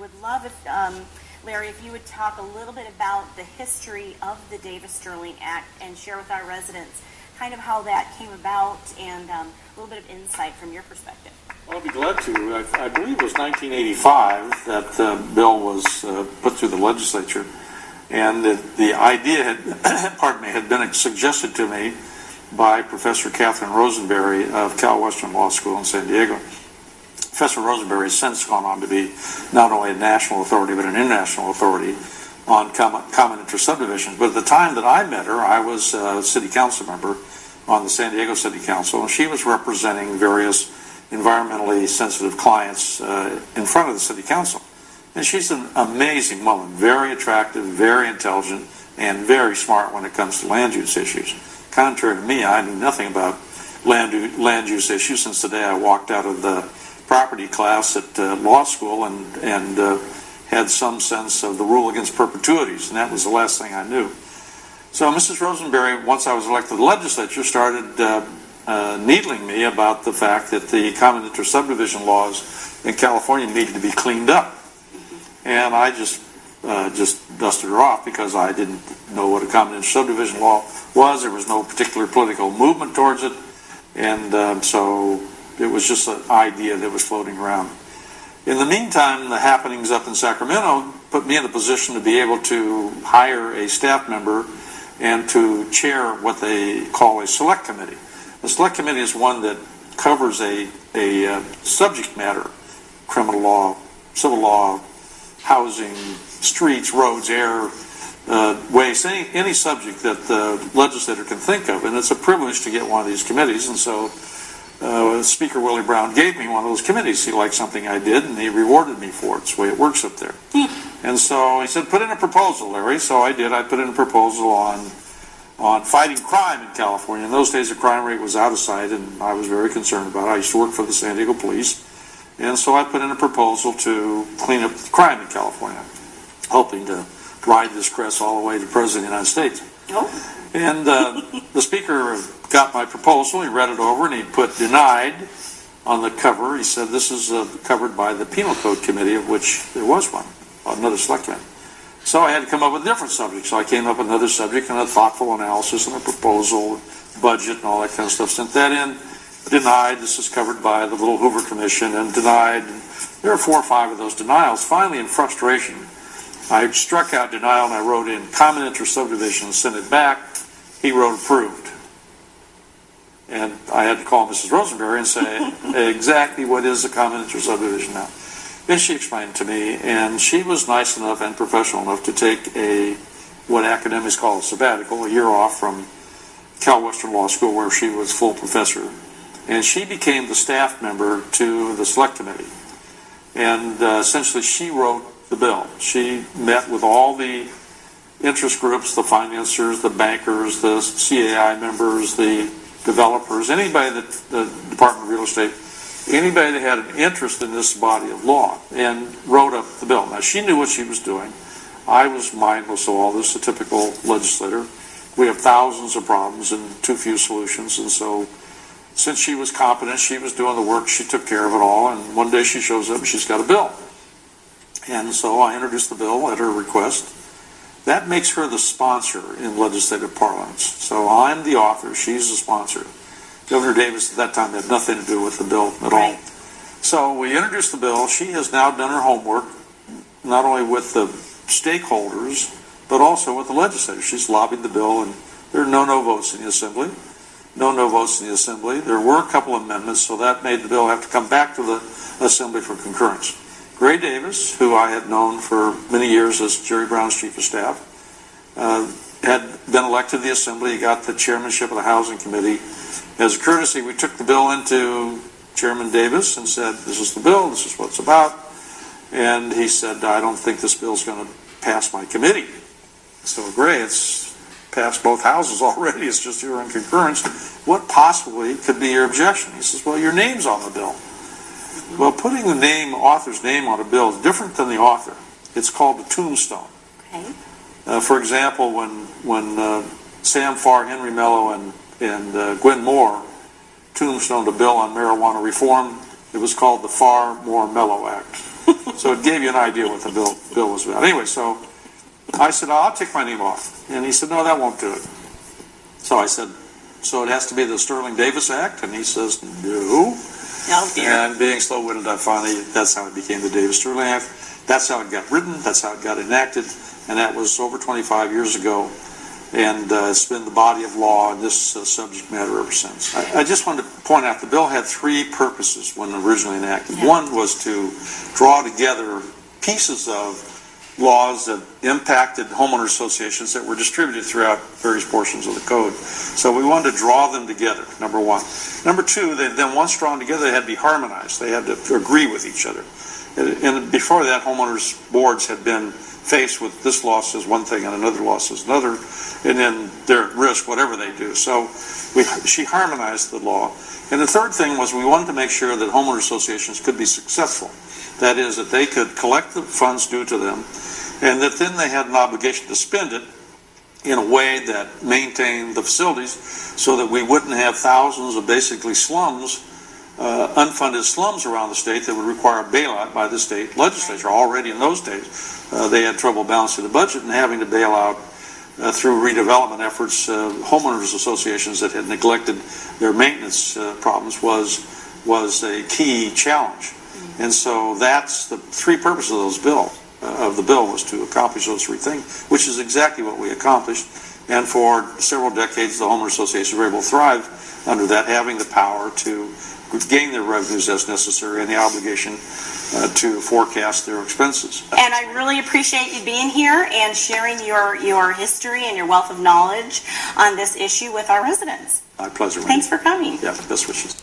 would love if, Larry, if you would talk a little bit about the history of the Davis-Stirling Act and share with our residents kind of how that came about and a little bit of insight from your perspective. Well, I'll be glad to. I believe it was 1985 that the bill was put through the legislature, and the idea had been suggested to me by Professor Catherine Rosenberry of Cal Western Law School in San Diego. Professor Rosenberry has since gone on to be not only a national authority but an international authority on common interest subdivisions. But at the time that I met her, I was a city council member on the San Diego City Council, and she was representing various environmentally sensitive clients in front of the city council. And she's an amazing woman, very attractive, very intelligent, and very smart when it comes to land use issues. Contrary to me, I knew nothing about land use issues since the day I walked out of the property class at law school and had some sense of the rule against perpetuities, and that was the last thing I knew. So Mrs. Rosenberry, once I was elected to the legislature, started needling me about the fact that the common interest subdivision laws in California needed to be cleaned up. And I just dusted her off because I didn't know what a common interest subdivision law was. There was no particular political movement towards it, and so it was just an idea that was floating around. In the meantime, the happenings up in Sacramento put me in a position to be able to hire a staff member and to chair what they call a select committee. The select committee is one that covers a subject matter: criminal law, civil law, housing, streets, roads, air, waste, any subject that the legislator can think of. And it's a privilege to get one of these committees. And so Speaker Willie Brown gave me one of those committees. He liked something I did, and he rewarded me for it. It's the way it works up there. And so he said, put in a proposal, Larry. So I did. I put in a proposal on fighting crime in California. In those days, the crime rate was out of sight, and I was very concerned about it. I used to work for the San Diego police. And so I put in a proposal to clean up crime in California, hoping to ride this crest all the way to President of the United States. Oh. And the Speaker got my proposal, he read it over, and he put denied on the cover. He said this is covered by the Penal Code Committee, of which there was one, another selectman. So I had to come up with a different subject. So I came up with another subject and a thoughtful analysis and a proposal, budget, and all that kind of stuff. Sent that in, denied. This is covered by the Little Hoover Commission, and denied. There were 4 or 5 of those denials. Finally, in frustration, I struck out denial and I wrote in common interest subdivision and sent it back. He wrote approved. And I had to call Mrs. Rosenberry and say exactly what is a common interest subdivision now. Then she explained to me, and she was nice enough and professional enough to take what academics call a sabbatical, a year off from Cal Western Law School, where she was full professor. And she became the staff member to the select committee. And essentially she wrote the bill. She met with all the interest groups, the financiers, the bankers, the CAI members, the developers, anybody that the Department of Real Estate, anybody that had an interest in this body of law, and wrote up the bill. Now, she knew what she was doing. I was mindless of all this, a typical legislator. We have thousands of problems and too few solutions, and so since she was competent, she was doing the work, she took care of it all, and one day she shows up and she's got a bill. And so I introduced the bill at her request. That makes her the sponsor in legislative parlance. So I'm the author, she's the sponsor. Governor Davis at that time had nothing to do with the bill at all. So we introduced the bill. She has now done her homework, not only with the stakeholders, but also with the legislators. She's lobbied the bill, and there are no votes in the Assembly. No votes in the Assembly. There were a couple of amendments, so that made the bill have to come back to the Assembly for concurrence. Gray Davis, who I had known for many years as Jerry Brown's chief of staff, had been elected to the Assembly. He got the chairmanship of the Housing Committee. As a courtesy, we took the bill into Chairman Davis and said, this is the bill, this is what it's about. And he said, I don't think this bill is going to pass my committee. So, Gray, it's passed both houses already, it's just here on concurrence. What possibly could be your objection? He says, well, your name's on the bill. Well, putting the author's name on a bill is different than the author. It's called a tombstone. Okay. For example, when Sam Farr, Henry Mello, and Gwen Moore tombstoned a bill on marijuana reform, it was called the Farr-Moore-Mello Act. So it gave you an idea what the bill was about. Anyway, so I said, I'll take my name off. And he said, no, that won't do it. So I said, so it has to be the Stirling Davis Act? And he says, no. Oh, dear. And being slow-witted, that's how it became the Davis Stirling Act. That's how it got written, that's how it got enacted, and that was over 25 years ago. And it's been the body of law in this subject matter ever since. I just wanted to point out the bill had three purposes when originally enacted. Yeah. One was to draw together pieces of laws that impacted homeowner associations that were distributed throughout various portions of the code. So we wanted to draw them together, number one. Number two, then once drawn together, they had to be harmonized. They had to agree with each other. And before that, homeowners boards had been faced with this law says one thing and another law says another, and then they're at risk whatever they do. So she harmonized the law. And the third thing was we wanted to make sure that homeowner associations could be successful. That is, that they could collect the funds due to them, and that then they had an obligation to spend it in a way that maintained the facilities so that we wouldn't have thousands of basically slums, unfunded slums around the state that would require a bailout by the state legislature. Already in those days, they had trouble balancing the budget and having to bail out through redevelopment efforts. Homeowners associations that had neglected their maintenance problems was a key challenge. And so that's the three purposes of the bill was to accomplish those three things, which is exactly what we accomplished. And for several decades, the homeowner associations were able to thrive under that, having the power to gain their revenues as necessary and the obligation to forecast their expenses. And I really appreciate you being here and sharing your history and your wealth of knowledge on this issue with our residents. My pleasure. Thanks for coming. Yeah, best wishes.